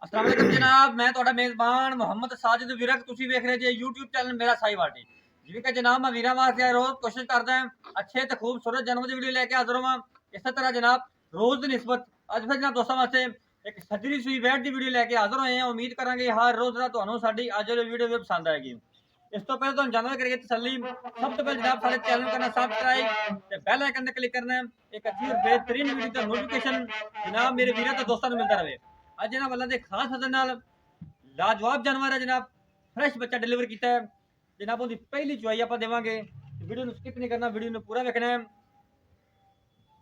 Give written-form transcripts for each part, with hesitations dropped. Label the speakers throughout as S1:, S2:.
S1: अस्सलाम वालेकुम जनाब, मैं ਤੁਹਾਡਾ ਮੇਜ਼ਬਾਨ ਮੁਹੰਮਦ ਸਾजिद ਵਿਰਕ। ਤੁਸੀਂ ਵੇਖ ਰਹੇ ਜੇ YouTube ਚੈਨਲ ਮੇਰਾ ਸਾਈ ਵਾਟੀ। ਜਿਵੇਂ ਕਿ ਜਨਾਬ ਮੈਂ ਵੀਰਾਂ ਵਾਸਤੇ ਰੋਜ਼ ਕੋਸ਼ਿਸ਼ ਕਰਦਾ ਹਾਂ ਅੱਛੇ ਤੇ ਖੂਬਸੂਰਤ ਜਾਨਵਰ ਦੀ ਵੀਡੀਓ ਲੈ ਕੇ ਹਾਜ਼ਰ ਹੋਵਾਂ। ਇਸੇ ਤਰ੍ਹਾਂ ਜਨਾਬ ਰੋਜ਼ ਦੀ ਨਿਸਬਤ ਅੱਜ ਫਿਰ ਜਨਾਬ ਦੋਸਤਾਂ ਵਾਸਤੇ ਇੱਕ ਸੱਜਰੀ ਸੂਈ ਵੈਟ ਦੀ ਵੀਡੀਓ ਲੈ ਕੇ ਹਾਜ਼ਰ ਹੋਏ ਹਾਂ। ਉਮੀਦ ਕਰਾਂਗੇ ਹਰ ਰੋਜ਼ ਦਾ ਤੁਹਾਨੂੰ ਸਾਡੀ ਅੱਜ ਵਾਲੀ ਵੀਡੀਓ ਵੀ ਪਸੰਦ ਆਏਗੀ। ਇਸ ਤੋਂ ਪਹਿਲਾਂ ਤੁਹਾਨੂੰ ਜਾਨਵਰ ਕਰੀਏ ਤਸੱਲੀ। ਸਭ ਤੋਂ ਪਹਿਲਾਂ ਜਨਾਬ ਸਾਡੇ ਚੈਨਲ ਨੂੰ ਕਰਨਾ ਸਬਸਕ੍ਰਾइब ਤੇ ਬੈਲ ਆਈਕਨ ਤੇ ਕਲਿੱਕ ਕਰਨਾ। ਇੱਕ ਅੱਛੀ और बेहतरीन ਵੀਡੀਓ ਦਾ ਨੋਟੀਫਿਕੇਸ਼ਨ ਜਨਾਬ ਮੇਰੇ ਵੀਰਾਂ ਤੇ ਦੋਸਤਾਂ ਨੂੰ ਮਿਲਦਾ ਰਹੇ। ਅੱਜ ਜਨਾਬ ਅੱਲਾ ਦੇ ਖਾਸ ਫਜ਼ਲ ਨਾਲ ਲਾਜਵਾਬ ਜਾਨਵਰ ਹੈ ਜਨਾਬ, ਫਰੈਸ਼ ਬੱਚਾ डिलीवर ਕੀਤਾ ਹੈ ਜਨਾਬ। ਉਹਦੀ ਪਹਿਲੀ ਚੁਆਈ ਆਪਾਂ ਦੇਵਾਂਗੇ। ਵੀਡੀਓ ਨੂੰ ਸਕਿਪ ਨਹੀਂ ਕਰਨਾ, ਵੀਡੀਓ ਨੂੰ ਪੂਰਾ ਵੇਖਣਾ ਹੈ।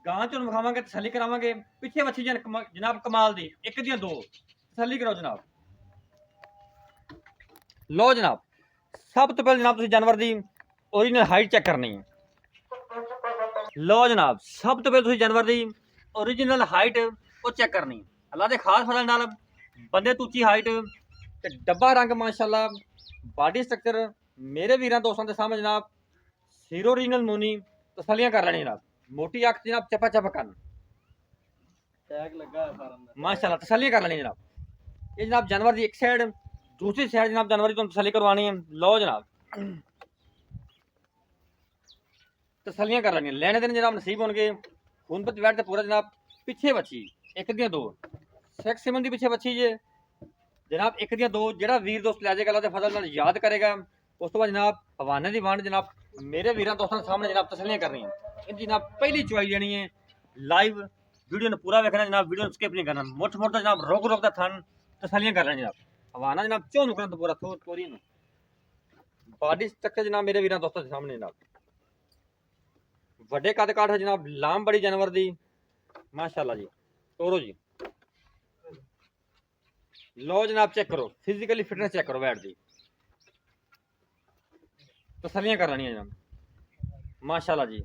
S1: ਗਾਂ ਚੋਂ ਵਿਖਾਵਾਂਗੇ, ਤਸੱਲੀ ਕਰਾਵਾਂਗੇ। ਪਿੱਛੇ ਵੱਛੀ ਜਨਾਬ ਕਮਾਲ ਦੀ, ਇੱਕ ਦੀਆਂ ਦੋ। ਤਸੱਲੀ ਕਰਾਓ ਜਨਾਬ। ਲਓ ਜਨਾਬ, ਸਭ ਤੋਂ ਪਹਿਲਾਂ ਜਨਾਬ ਤੁਸੀਂ ਜਾਨਵਰ ਦੀ ओरिजिनल हाइट चेक करनी है। लो जनाब, सब तो पहले ਤੁਸੀਂ ਜਾਨਵਰ ਦੀ ओरिजिनल हाइट ਉਹ ਚੈੱਕ ਕਰਨੀ। ਅੱਲਾ ਦੇ ਖਾਸ ਫਜ਼ਲ ਨਾਲ ਬੰਦੇ ਤੋਂ ਉੱਚੀ ਹਾਈਟ ਤੇ ਡੱਬਾ ਰੰਗ ਮਾਸ਼ਾਅੱਲਾ, ਬਾਡੀ ਸਟਰਕਚਰ ਮੇਰੇ ਵੀਰਾਂ ਦੋਸਤਾਂ ਦੇ ਸਾਹਮਣੇ ਜਨਾਬ ਸੀਰੋ ਓਰੀਜਨਲ ਮੂਨੀ। ਤਸੱਲੀਆਂ ਕਰ ਲੈਣੀ ਜਨਾਬ। ਮੋਟੀ ਅੱਖ ਜਨਾਬ, ਚੱਪਾ ਚੱਪਾ ਕੰਨ,
S2: टैग लगा है फार्म में।
S1: माशाल्लाह तसल्ली कर लेनी जनाब। ये जनाब जानवर की एक साइड, दूसरी साइड जनाब जानवर की तुम तसल्ली करवानी है। लो जनाब, तसल्लियां कर लेनी। लेने देने जनाब नसीब होंगे। खून पर बैठ पूरा जनाब। पिछे बची एक दियां दो सेक्स सिमन दी पिछे बची जे जनाब, एक दियां दो। जेड़ा वीर दोस्त लै जाएगा अल्लाह दे फजल नाल याद करेगा। उस तो बाद जनाब हवाने दी वंड जनाब मेरे वीरां दोस्तां सामने जनाब तसल्लियां करनी है। इनकी जनाब पहली चुआई देनी है। लाइव वीडियो ने पूरा देखना जनाब, वीडियो ने स्किप नहीं करना। मुठ मुठ जनाब रोक रोक दा थन तसल्लियां कर लेनी जनाब। हवाना जनाब चो नुकरन तो पूरा थोर थोरी नु बॉडी स्ट्रक्चर जनाब मेरे वीरां दोस्तां दे सामने जनाब ਵੱਡੇ ਕੱਦ ਕਾਠ ਹੈ ਜਨਾਬ। ਲਾਮ ਬੜੀ ਜਾਨਵਰ ਦੀ ਮਾਸ਼ਾਅੱਲਾ ਜੀ। ਤੋਰੋ ਜੀ। ਲਓ ਜਨਾਬ, ਚੈੱਕ ਕਰੋ ਫਿਜ਼ੀਕਲੀ ਫਿਟਨੈਸ ਚੈੱਕ ਕਰੋ। ਬੈਠ ਦੀ ਤਸੱਲੀਆਂ ਕਰ ਲੈਣੀਆਂ ਜਨਾਬ। ਮਾਸ਼ਾਅੱਲਾ ਜੀ,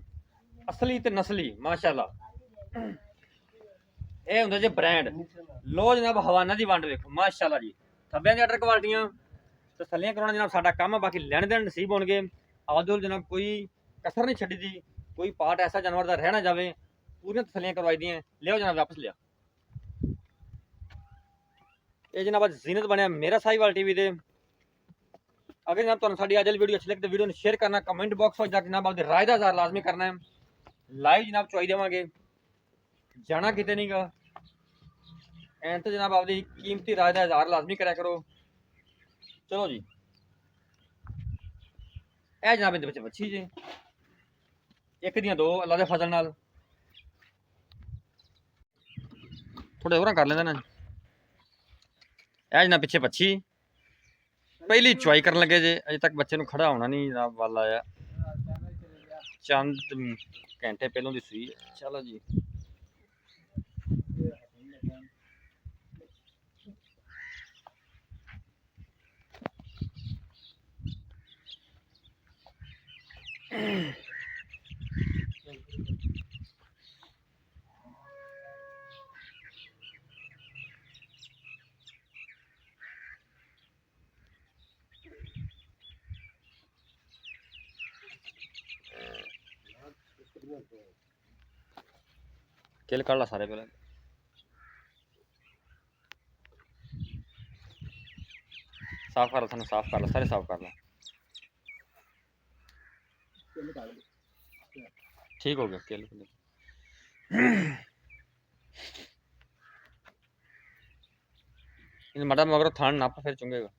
S1: ਅਸਲੀ ਤੇ ਨਸਲੀ ਮਾਸ਼ਾਅੱਲਾ। ਇਹ ਹੁੰਦਾ ਜੇ ਬ੍ਰਾਂਡ। ਲਓ ਜਨਾਬ, ਹਵਾਨਾ ਦੀ ਵੰਡ ਵੇਖੋ ਮਾਸ਼ਾਅੱਲਾ ਜੀ। ਥੱਬਿਆਂ ਦੀ ਆਰਡਰ ਕੁਆਲਟੀਆਂ ਤਸੱਲੀਆਂ ਕਰਾਉਣਾ ਜਨਾਬ ਸਾਡਾ ਕੰਮ ਹੈ। ਬਾਕੀ ਲੈਣ ਦੇਣ ਨਸੀਬ ਹੋਣਗੇ। ਆਦੁਲ ਜਨਾਬ ਕੋਈ ਕਸਰ ਨਹੀਂ ਛੱਡੀ ਦੀ। कोई पार्ट ऐसा जानवर का रह ना जाए। पूरी तसलियां करवाई दी। लिया जनाब वापस लिया। ये जनाब जीनत बनया मेरा साहिवाल टीवी दे। अगर जनाब तुहानू साडी अज वाली वीडियो अच्छी लगे तो वीडियो शेयर करना, कमेंट बॉक्स में जाकर जनाब आपकी राय का इज़हार लाजमी करना है। लाइव जनाब चुआई देवांगे, जाना किते नहीं गा। एंड तो जनाब आपकी कीमती राय का इज़हार लाजमी करा करो। चलो जी, ए जनाब इहदे विच वच्छी जी एक दियां दो अल्लाह दे फजल नाल। थोड़े होर कर लेंदे ना। ए जना पिछे बच्ची पहली चुआई करन लगे जे। अजे तक बच्चे नूं खड़ा होना नहीं जनाब वाल आया। चंद घंटे पहलों दी सूई। चलो जी, किल कर ला सारे पहले। साफ कर ला, थाने साफ कर ला, सारे साफ कर ला। ठीक हो गया किल। मड़ा मगर थान नप फिर चुंगेगा।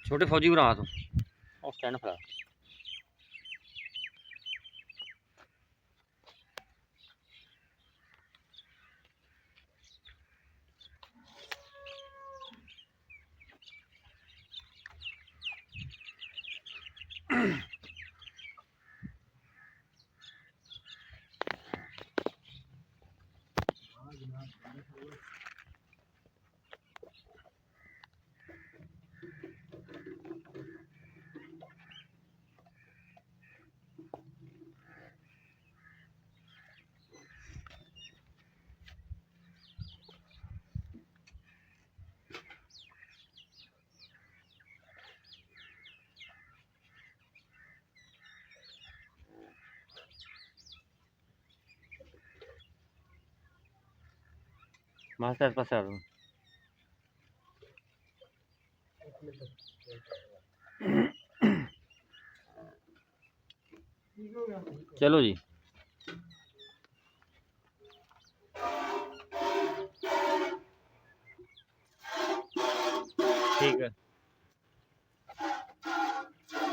S1: छोटे फौजी भरा तू और स्टैंड फड़ा। ਮਾਸਟਰ ਪਾਸੇ ਆ ਜਾਓ। ਚਲੋ ਜੀ ਠੀਕ ਹੈ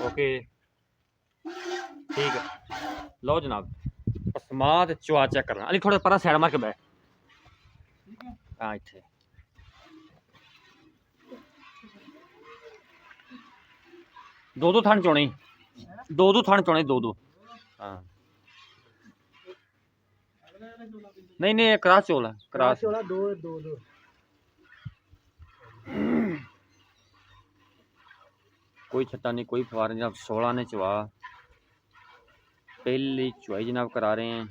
S1: ਓਕੇ ਠੀਕ ਹੈ। ਲਓ ਜਨਾਬ ਪਸਮਾ ਤੇ ਚਵਾ ਚੈੱਕ ਕਰਨਾ ਅਲੀ ਥੋੜਾ ਪਰਾਂ ਸਾਈਡ ਮਾਰ ਕੇ ਬੈ ਹਾਂ ਇੱਥੇ ਦੋ ਥਣ ਚੋਣੇ ਦੋ ਥਣ ਚੋਣੇ ਦੋ ਹਾਂ नहीं नहीं क्रास चोला क्रास
S2: ਚੋਲਾ ਦੋ
S1: कोई छत्ता नहीं कोई फवार नहीं जनाब 16 ने चवा पहली चुवाई जनाब करा रहे हैं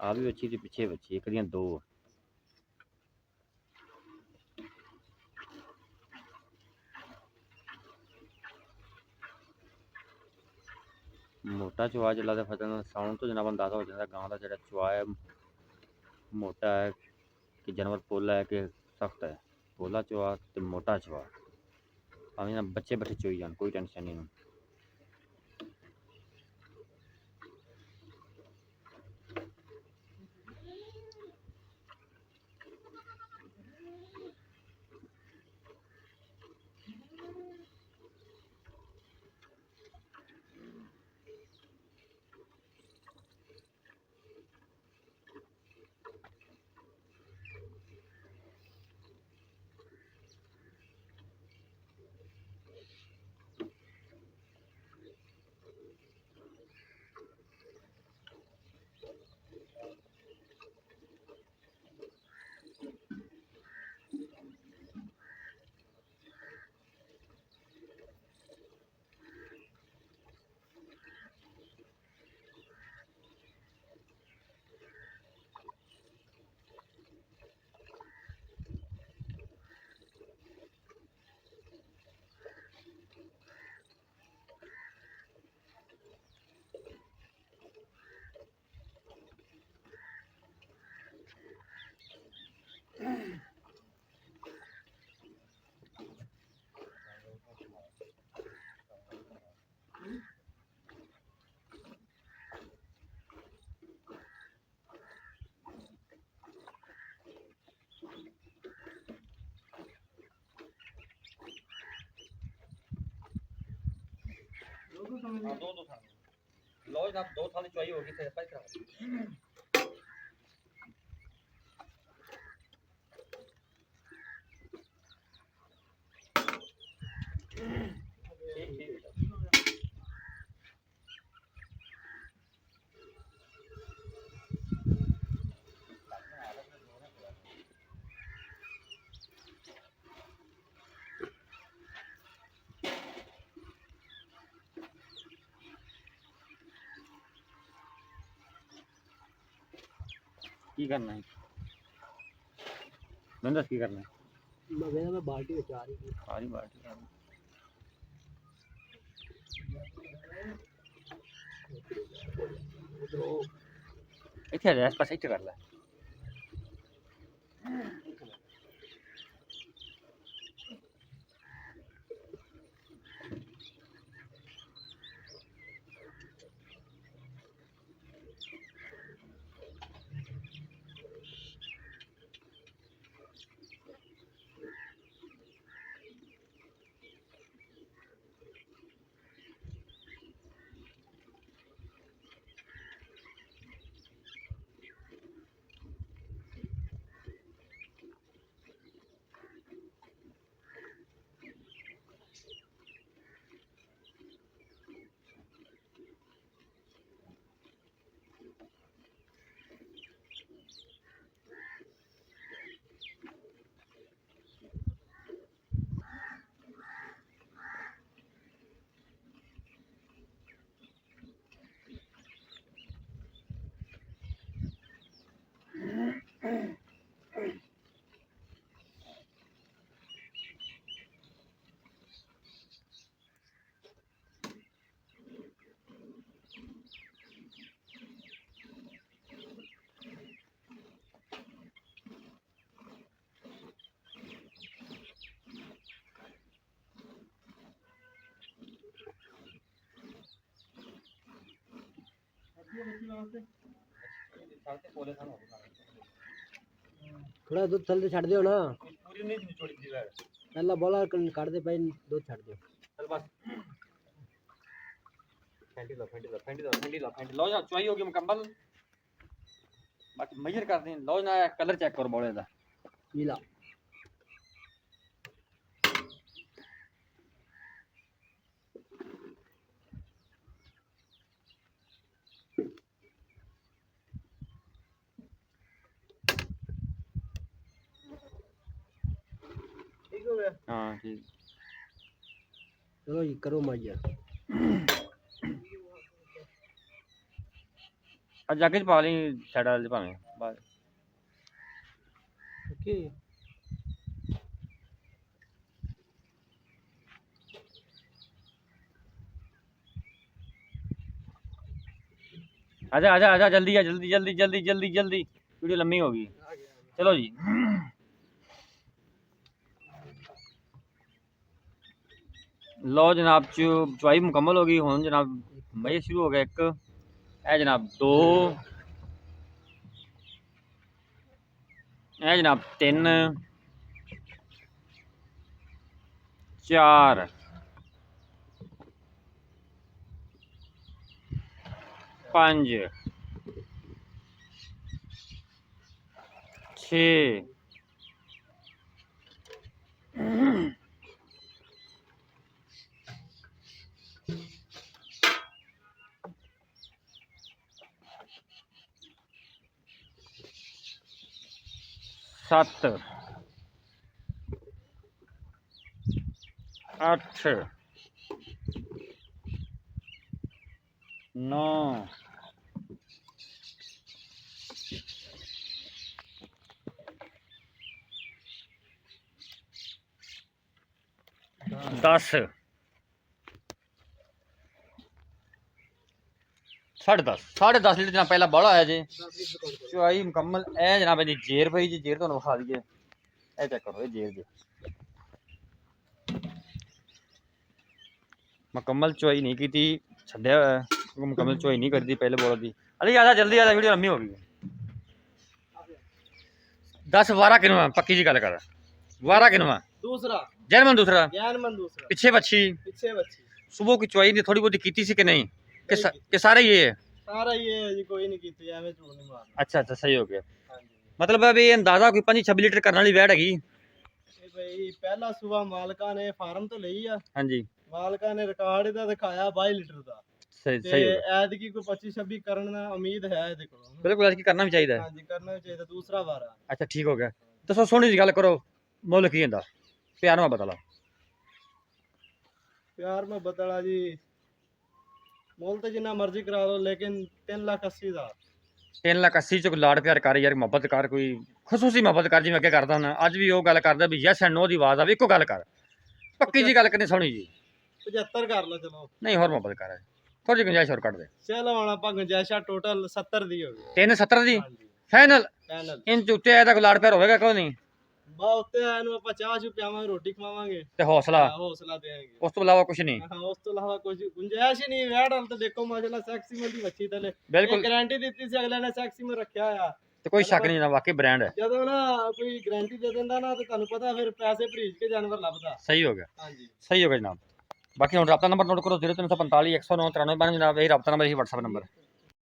S1: आ भी बच्ची थी पीछे बच्ची एक दियां दो मोटा चुआ जिला फसल साउंड तो जनाब अंदाजा हो जाता गांव का जो चुआ है मोटा है कि जानवर पोला है कि सख्त है पोला चुआ तो मोटा चुआ भावें ना बच्चे बैठे चोई जान कोई टेंशन नहीं दो थान लो जनाब दो थान चुआई होगी फिर पाई करा की करना है मैंने दस की करना है
S2: मैं बाल्टी में आ रही
S1: सारी बाल्टी इतने रैस पास इतने कर ले
S3: थोड़ा दूध थल्ले छड़ दियो ना
S1: पूरी नहीं निचोड़ी थी वैर
S3: पहला बोला काट दे भाई दूध छड़ दियो
S1: चल बस फेंटी लो फेंटी लो फेंटी लो फेंटी लो फेंटी लो जा चुआई होगी मुकम्मल बाकी मेजर कर दें लो ना कलर चेक करो बोले दा
S3: पीला
S2: ठीक हो गया
S1: हां ठीक
S3: चलो ये करो माइया
S1: आज जाके पा ली साइड वाले भाਵੇਂ बस
S3: ओके
S1: आजा आजा आजा जल्दी आ जल्दी जल्दी जल्दी जल्दी जल्दी वीडियो लंबी होगी चलो जी लो जनाब चुवाई मुकम्मल होगी हुन जनाब मजे शुरू हो गया एक ए जनाब 2 ए जनाब 3 4 5 6 7 8 9 10 10:30 लीटर जनाब पहला बड़ा आया जी चुआई मुकम्मल ए जनाब जी जेर पई जी जेर तुहानू विखा दईए ए चेक करो ये जेर जी मुकम्मल चुआई नहीं की थी छड्या होया है मुकम्मल चुआई नहीं करती पहले बोला दी अरे आजा जल्दी आजा वीडियो लंबी हो गई 10-12 किनवा पक्की जी गल कर 12 किनवा
S2: दूसरा
S1: जर्मन दूसरा
S2: ज्ञानमन दूसरा
S1: पीछे बच्ची
S2: पीछे बच्ची
S1: सुबह की चुआई थोड़ी बहुत की सी कि नहीं कि सारे ये है
S2: सारा ये है जी कोई नहीं कीती एवें झूठ नहीं मारना
S1: अच्छा अच्छा सही हो गया
S2: हाँ जी
S1: मतलब अभी अंदाजा कोई 5-26 लीटर करने वाली वैट हैगी
S2: ਇਹ ਬਈ ਪਹਿਲਾ ਸੂਆ ਮਾਲਕਾਂ ਨੇ ਫਾਰਮ ਤੋਂ ਲਈ ਆ
S1: हाँ जी
S2: ਮਾਲਕਾਂ ਨੇ ਰਿਕਾਰਡ ਇਹਦਾ ਦਿਖਾਇਆ 22 ਲੀਟਰ ਦਾ
S1: सही
S2: ਤੇ
S1: सही हो गया
S2: ਐਤਕੀ ਕੋਈ 25 26 ਕਰਨ ਦਾ ਉਮੀਦ ਹੈ ਇਹਦੇ ਕੋਲੋਂ
S1: बिल्कुल ऐसा करना भी चाहिए
S2: ਹਾਂਜੀ ਕਰਨਾ ਵੀ ਚਾਹੀਦਾ ਦੂਸਰਾ ਵਾਰ ਆ
S1: अच्छा ठीक हो गया दसो सोनी जी गल करो मुल की होंदा प्यार में बदला
S2: ਪਿਆਰ ਮੈਂ ਬਤਲਾ ਜੀ ਮੁੱਲ ਤੇ ਜਿੰਨਾ ਮਰਜ਼ੀ ਕਰਾ ਲਓ ਲੇਕਿਨ 3,80,000 ਦਾ
S1: 3,80,000 ਚ ਕੋਈ ਲਾੜ ਪਿਆਰ ਕਰ ਯਾਰ ਮੁਹੱਬਤ ਕਰ ਕੋਈ ਖਸੂਸੀ ਮੁਹੱਬਤ ਕਰ ਜਿਵੇਂ ਅੱਗੇ ਕਰਦਾ ਹੁੰਦਾ ਅੱਜ ਵੀ ਉਹ ਗੱਲ ਕਰਦਾ ਵੀ ਯੈਸ ਐਂਡ ਨੋ ਦੀ ਆਵਾਜ਼ ਆਵੇ ਇੱਕੋ ਗੱਲ ਕਰ ਪੱਕੀ ਜੀ ਗੱਲ ਕਰਨੀ ਸੋਹਣੀ ਜੀ
S2: 75 ਕਰ ਲਓ ਚਲੋ
S1: ਨਹੀਂ ਹੋਰ ਮੁਹੱਬਤ ਕਰ ਥੋੜੀ ਜਿਹੀ ਗੁੰਜਾਇਸ਼ ਹੋਰ ਕੱਢ ਦੇ
S2: ਚਲੋ ਹੁਣ ਆਪਾਂ ਗੁੰਜਾਇਸ਼ਾ ਟੋਟਲ 70 ਦੀ ਹੋ ਗਈ
S1: 370 ਦੀ
S2: ਹਾਂਜੀ
S1: ਫਾਈਨਲ
S2: ਫਾਈਨਲ
S1: ਇਨ ਚ ਉੱਤੇ ਆਇਆ ਤਾਂ ਕੋਈ ਲਾੜ ਪਿਆਰ ਹੋਵੇਗਾ ਕੋਈ ਨਹੀਂ
S2: ਬਾ ਉੱਤੇ ਇਹਨੂੰ ਆਪਾਂ ਚਾਹ ਚੂ ਪਿਆਵਾਂਗੇ ਰੋਟੀ ਖਵਾਵਾਂਗੇ
S1: ਤੇ ਹੌਸਲਾ
S2: ਹੌਸਲਾ ਦੇਵਾਂਗੇ
S1: ਉਸ ਤੋਂ ਇਲਾਵਾ ਕੁਝ ਨਹੀਂ
S2: ਹਾਂ ਉਸ ਤੋਂ ਇਲਾਵਾ ਕੁਝ ਗੁੰਜਾਇਸ਼ ਹੀ ਨਹੀਂ ਵੈੜ ਹਾਲ ਤਾਂ ਦੇਖੋ ਮਾਸ਼ਾਅੱਲਾ ਸੈਕਸੀ ਮਲ ਦੀ ਬੱਚੀ ਤਲੇ
S1: ਬਿਲਕੁਲ
S2: ਗਾਰੰਟੀ ਦਿੱਤੀ ਸੀ ਅਗਲੇ ਨੇ ਸੈਕਸੀ ਮਲ ਰੱਖਿਆ ਆ
S1: ਤੇ ਕੋਈ ਸ਼ੱਕ ਨਹੀਂ ਨਾ ਵਾਕਈ ਬ੍ਰਾਂਡ ਹੈ
S2: ਜਦੋਂ ਨਾ ਕੋਈ ਗਾਰੰਟੀ ਦੇ ਦਿੰਦਾ ਨਾ ਤੇ ਤੁਹਾਨੂੰ ਪਤਾ ਫਿਰ ਪੈਸੇ ਭਰੀਜ ਕੇ ਜਾਨਵਰ ਲੱਭਦਾ
S1: ਸਹੀ ਹੋ ਗਿਆ
S2: ਹਾਂਜੀ
S1: ਸਹੀ ਹੋ ਗਿਆ ਜਨਾਬ ਬਾਕੀ ਹੁਣ ਰਾਬਤਾ ਨੰਬਰ ਨੋਟ ਕਰੋ 0345 109 93 ਜਨਾਬ ਇਹ ਰਾਬਤਾ ਨੰਬਰ ਹੀ WhatsApp ਨੰਬਰ